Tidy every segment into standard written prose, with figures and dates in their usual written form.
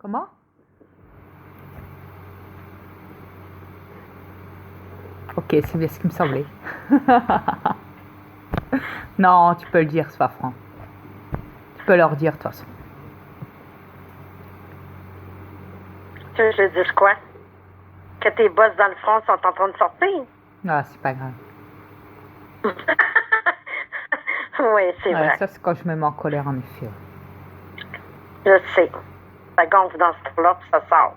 Comment? Ok, c'est bien ce qui me semblait. Non, tu peux le dire, c'est pas franc. Tu peux leur dire, de toute façon. Tu veux que je dise quoi? Que tes bosses dans le front sont en train de sortir? Ah, c'est pas grave. Oui, c'est Ouais, vrai. ça, c'est quand je me mets en colère, en effet. Je sais. Ça gonfle dans ce temps-là, puis ça sort.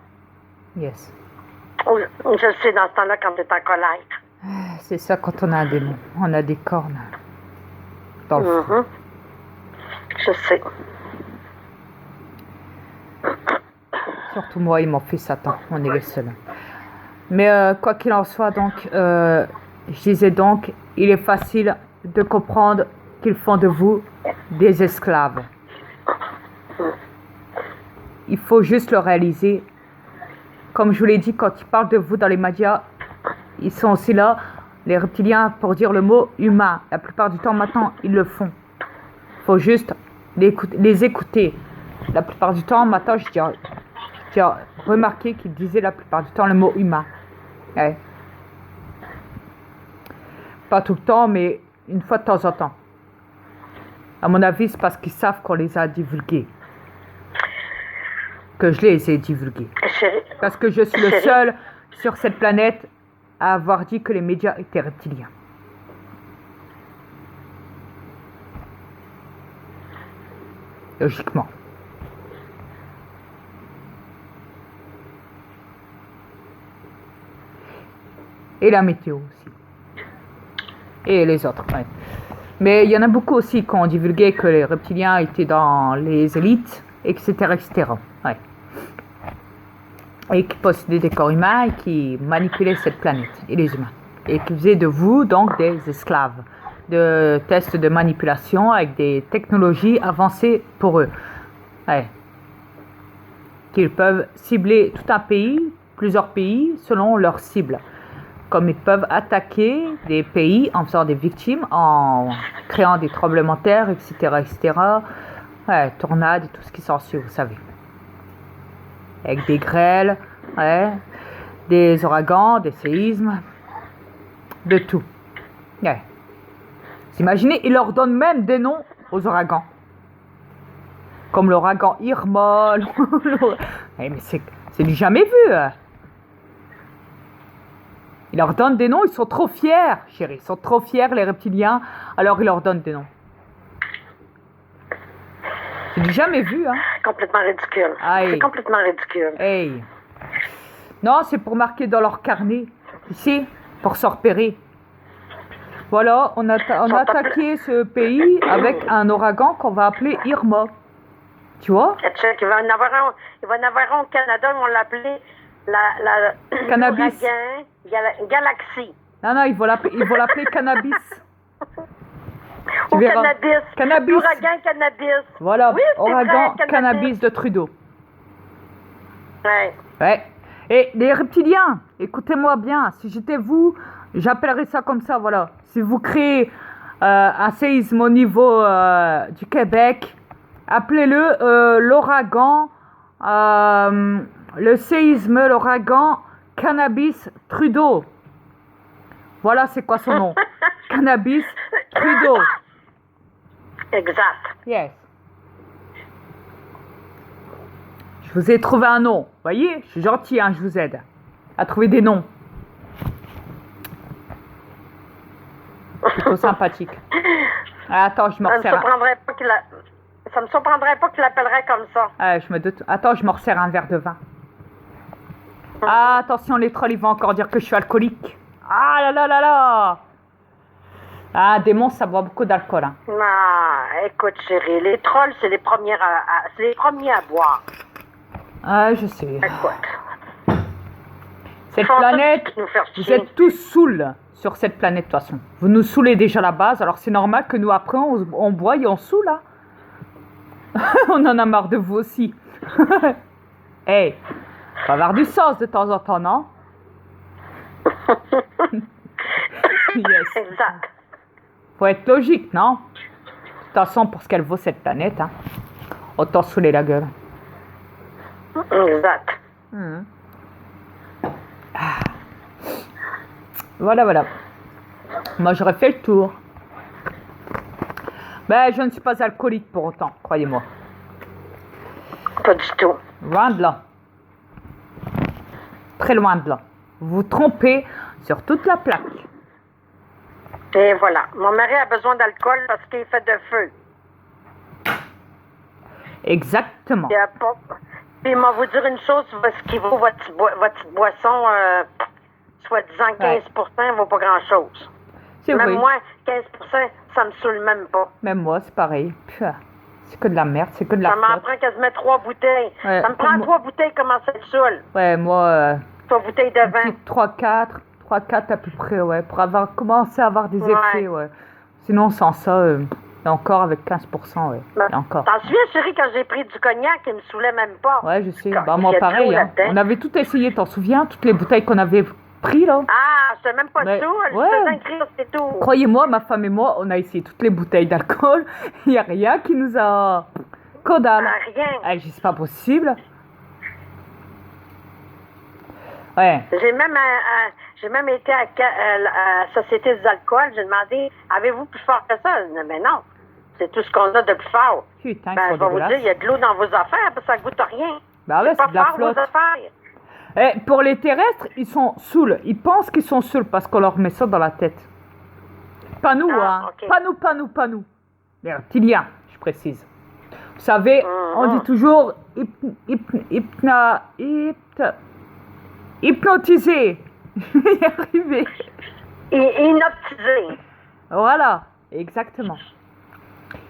Yes. Je le sais dans ce temps-là quand tu es en colère. C'est ça quand on a un démon. On a des cornes dans le front. Mhm. Je sais. Surtout moi et mon fils Satan. On est les seuls. Mais quoi qu'il en soit, donc, je disais donc, il est facile de comprendre qu'ils font de vous des esclaves. Il faut juste le réaliser. Comme je vous l'ai dit, quand ils parlent de vous dans les médias, ils sont aussi là, les reptiliens, pour dire le mot humain. La plupart du temps, maintenant, ils le font. Il faut juste les écouter. La plupart du temps, maintenant, j'ai remarqué qu'ils disaient la plupart du temps le mot humain. Ouais. Pas tout le temps, mais une fois de temps en temps. À mon avis, c'est parce qu'ils savent qu'on les a divulgués. Que je les ai divulgués. Chérie. Parce que je suis le seul sur cette planète à avoir dit que les médias étaient reptiliens. Logiquement. Et la météo aussi. Et les autres, ouais. Mais il y en a beaucoup aussi qui ont divulgué que les reptiliens étaient dans les élites, etc., etc. Ouais. Et qui possédaient des corps humains et qui manipulaient cette planète et les humains. Et qui faisaient de vous, donc, des esclaves. De tests de manipulation avec des technologies avancées pour eux. Ouais. Qu'ils peuvent cibler tout un pays, plusieurs pays, selon leur cible. Comme ils peuvent attaquer des pays en faisant des victimes, en créant des tremblements de terre, etc., etc. Ouais, tornades et tout ce qui s'ensuit, vous savez. Avec des grêles, ouais, des ouragans, des séismes, de tout. Ouais. Vous imaginez, ils leur donnent même des noms aux ouragans. Comme l'ouragan Irma. Mais c'est du jamais vu. Ils leur donnent des noms, ils sont trop fiers, chérie. Ils sont trop fiers, les reptiliens. Alors ils leur donnent des noms. C'est du jamais vu, hein. Complètement ridicule. Aïe. C'est complètement ridicule. Hey. Non, c'est pour marquer dans leur carnet. Tu sais, pour se repérer. Voilà, on a attaqué ce pays avec un ouragan qu'on va appeler Irma. Tu vois? Il va en avoir un au Canada, on va l'appeler Cannabis. l'ouragan Galaxy. Non, ils vont l'appeler Cannabis. Ou verras. Cannabis. L'ouragan Cannabis. Voilà, oui, ouragan vrai, Cannabis de Trudeau. Ouais. Ouais. Et les reptiliens, écoutez-moi bien, si j'étais vous, j'appellerais ça comme ça, voilà. Si vous créez un séisme au niveau du Québec, appelez-le l'ouragan, le séisme, l'ouragan Cannabis Trudeau. Voilà, c'est quoi son nom? Cannabis Trudeau. Exact. Yes. Je vous ai trouvé un nom. Voyez, je suis gentil, hein, je vous aide à trouver des noms. Plutôt sympathique. Ah, attends, je me resserre. Ça me surprendrait pas qu'il l'appellerait comme ça. Ah, je me doute. Attends, je me resserre un verre de vin. Ah, attention, les trolls, ils vont encore dire que je suis alcoolique. Ah là là là là. Ah, un démon, ça boit beaucoup d'alcool. Hein. Ah, écoute, chérie, les trolls, c'est les premiers à boire. Ah, je sais. Écoute. Cette planète, vous êtes tous saouls sur cette planète, de toute façon. Vous nous saoulez déjà à la base, alors c'est normal que nous, après, on boit et on saoule, là. On en a marre de vous aussi. Hey, faut avoir du sens de temps en temps, non? Yes. Exact. Faut être logique, non? De toute façon, pour ce qu'elle vaut, cette planète, hein, autant saouler la gueule. Exact. Mhm. Voilà, voilà. Moi, j'aurais fait le tour. Ben, je ne suis pas alcoolique pour autant, croyez-moi. Pas du tout. Loin de là. Très loin de là. Vous vous trompez sur toute la plaque. Et voilà. Mon mari a besoin d'alcool parce qu'il fait de feu. Exactement. Puis il m'a vous dire une chose, ce qui vaut votre petite boisson, soi-disant 15%, ne vaut pas grand-chose. C'est Même vrai. moi, 15%, ça me saoule même pas. Même moi, c'est pareil. C'est que de la merde, c'est que de la Ça m'en flotte. prend quasiment 3 bouteilles. Ouais, Ça me prend 3 bouteilles, comment ça te saoule? Ouais, moi... 3 bouteilles de vin. 3-4 à peu près, ouais. Pour commencer à avoir des effets, ouais. Sinon, sans ça, et encore avec 15%, ouais. Et encore. T'en souviens, chérie, quand j'ai pris du cognac, il me saoulait même pas. Ouais, je sais. Quand Bah, moi, il y a de pareil, l'eau hein. là-dedans. On avait tout essayé, t'en souviens? Toutes les bouteilles qu'on avait pris, là. Ah, je même pas Mais, saoul. ouais. Je faisais écrire, c'est tout. Croyez-moi, ma femme et moi, on a essayé toutes les bouteilles d'alcool. Il n'y a rien qui nous a... Caudal. Rien. C'est pas possible. Ouais. J'ai même été à la Société des alcools. J'ai demandé, avez-vous plus fort que ça? Mais non. C'est tout ce qu'on a de plus fort. Putain, Je vais vous dire, il y a de l'eau dans vos affaires, parce que ça goûte rien. Bah ouais, c'est c'est de la pas fort, flotte. vos affaires. Pour les terrestres, ils sont saouls. Ils pensent qu'ils sont saouls parce qu'on leur met ça dans la tête. Pas nous, hein. Okay. Pas nous. Les reptiliens, je précise. Vous savez, on dit toujours hypnotisé. Je vais y arriver. Inoptisé. Voilà, exactement.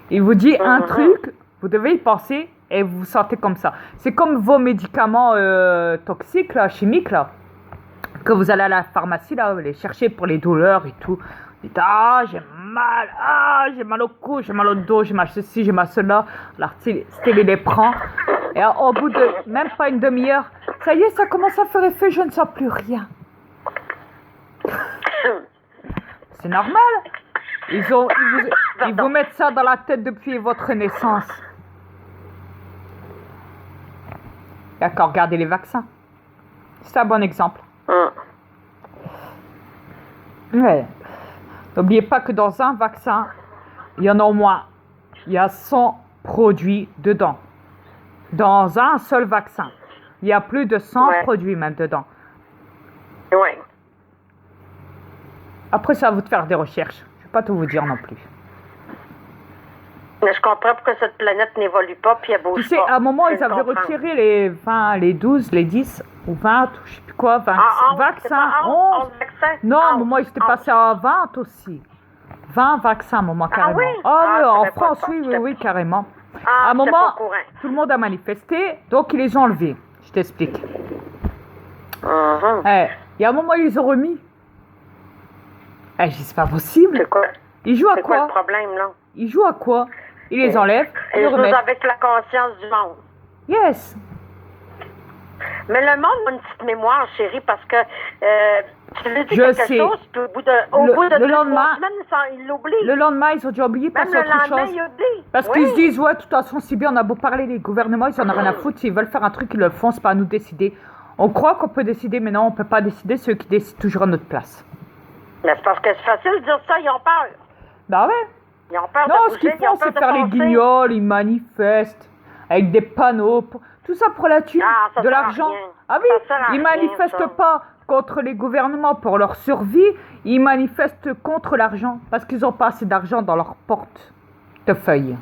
Il vous dit un truc, vous devez y penser et vous vous sentez comme ça. C'est comme vos médicaments toxiques, là, chimiques, là, que vous allez à la pharmacie, là, les chercher pour les douleurs et tout. Vous dites, j'ai mal au cou, j'ai mal au dos, j'ai mal ceci, j'ai mal cela. L'artiste, il les prend. Et au bout de même pas une demi-heure, ça y est, ça commence à faire effet, je ne sens plus rien. C'est normal. Ils vous mettent ça dans la tête depuis votre naissance. D'accord, regardez les vaccins. C'est un bon exemple. Ouais. N'oubliez pas que dans un vaccin, il y en a au moins, il y a 100 produits dedans. Dans un seul vaccin, il y a plus de 100 produits même dedans. Ouais. Après, c'est à vous de faire des recherches. Je ne vais pas tout vous dire non plus. Mais je comprends pourquoi cette planète n'évolue pas, puis elle bouge pas. Tu sais, à un moment, ils avaient retiré les 20, les 12, les 10, ou 20, je ne sais plus quoi, 20, vaccins. 11 vaccins. Non, à un moment, ils étaient passés à 20 aussi. 20 vaccins, à un moment, carrément. En France, oui, carrément. À un moment, tout le monde a manifesté, donc ils les ont enlevés. Je t'explique. Il y a un moment, ils les ont remis. Je dis, c'est pas possible. C'est quoi? Ils jouent à quoi? C'est quoi le problème, là? Ils jouent à quoi? Ils les enlèvent, ils les jouent remettent. avec la conscience du monde. Yes. Mais le monde a une petite mémoire, chérie, parce que tu lui dis quelque chose, puis au bout de le lendemain, il l'oublie. Le lendemain, ils ont déjà oublié parce que autre chose. Il oublie. Parce qu'ils se disent, ouais, de toute façon, si bien on a beau parler, les gouvernements, ils en ont rien à foutre. S'ils veulent faire un truc, ils le font, c'est pas à nous de décider. On croit qu'on peut décider, mais non, on peut pas décider, c'est eux qui décident toujours à notre place. Mais c'est parce que c'est facile de dire ça, ils ont peur. Bah ouais. Ils ont peur non, de bouger, ce qu'ils font, c'est faire les guignols, ils manifestent avec des panneaux, tout ça pour la thune, de l'argent. Ah oui, ils manifestent pas contre les gouvernements pour leur survie, ils manifestent contre l'argent parce qu'ils ont pas assez d'argent dans leur portefeuille.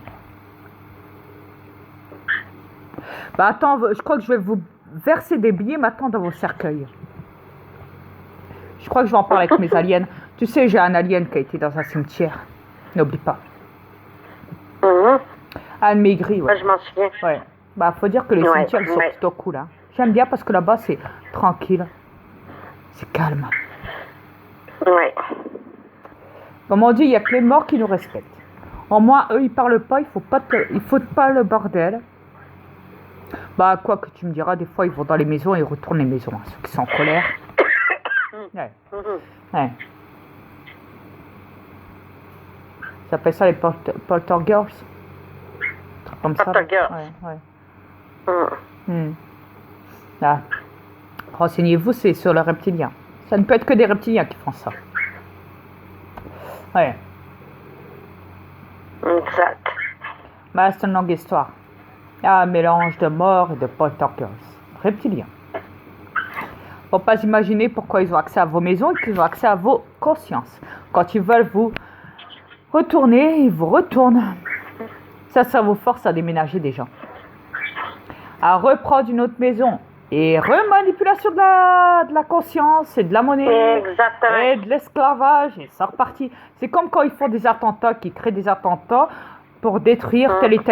Bah attends, je crois que je vais vous verser des billets maintenant dans vos cercueils. Je crois que je vais en parler avec mes aliens. Tu sais, j'ai un alien qui a été dans un cimetière. N'oublie pas. Anne Maigri, ouais. Moi, je m'en souviens. Ouais. Bah, faut dire que les cimetières sont plutôt cool, hein. J'aime bien parce que là-bas, c'est tranquille. C'est calme. Ouais. Comme on dit, il n'y a que les morts qui nous respectent. Au moins, eux, ils parlent pas, il faut pas le bordel. Bah, quoi que tu me diras, des fois, ils vont dans les maisons et ils retournent les maisons, hein, ceux qui sont en colère. Ouais. Ouais. Ça s'appelle ça les poltergeists. Comme ça. Poltergeist. Ouais. Ah. Renseignez-vous, c'est sur le reptilien. Ça ne peut être que des reptiliens qui font ça. Ouais. Exact. Mais c'est une longue histoire. Il y a un mélange de morts et de poltergeists. Reptiliens. Faut pas imaginer pourquoi ils ont accès à vos maisons et qu'ils ont accès à vos consciences. Quand ils veulent vous retourner, ils vous retournent. Ça vous force à déménager des gens. À reprendre une autre maison. Et remanipulation de la conscience et de la monnaie. Exactement. Et de l'esclavage. Et ça repartit. C'est comme quand ils font des attentats, qu'ils créent des attentats pour détruire tel et tel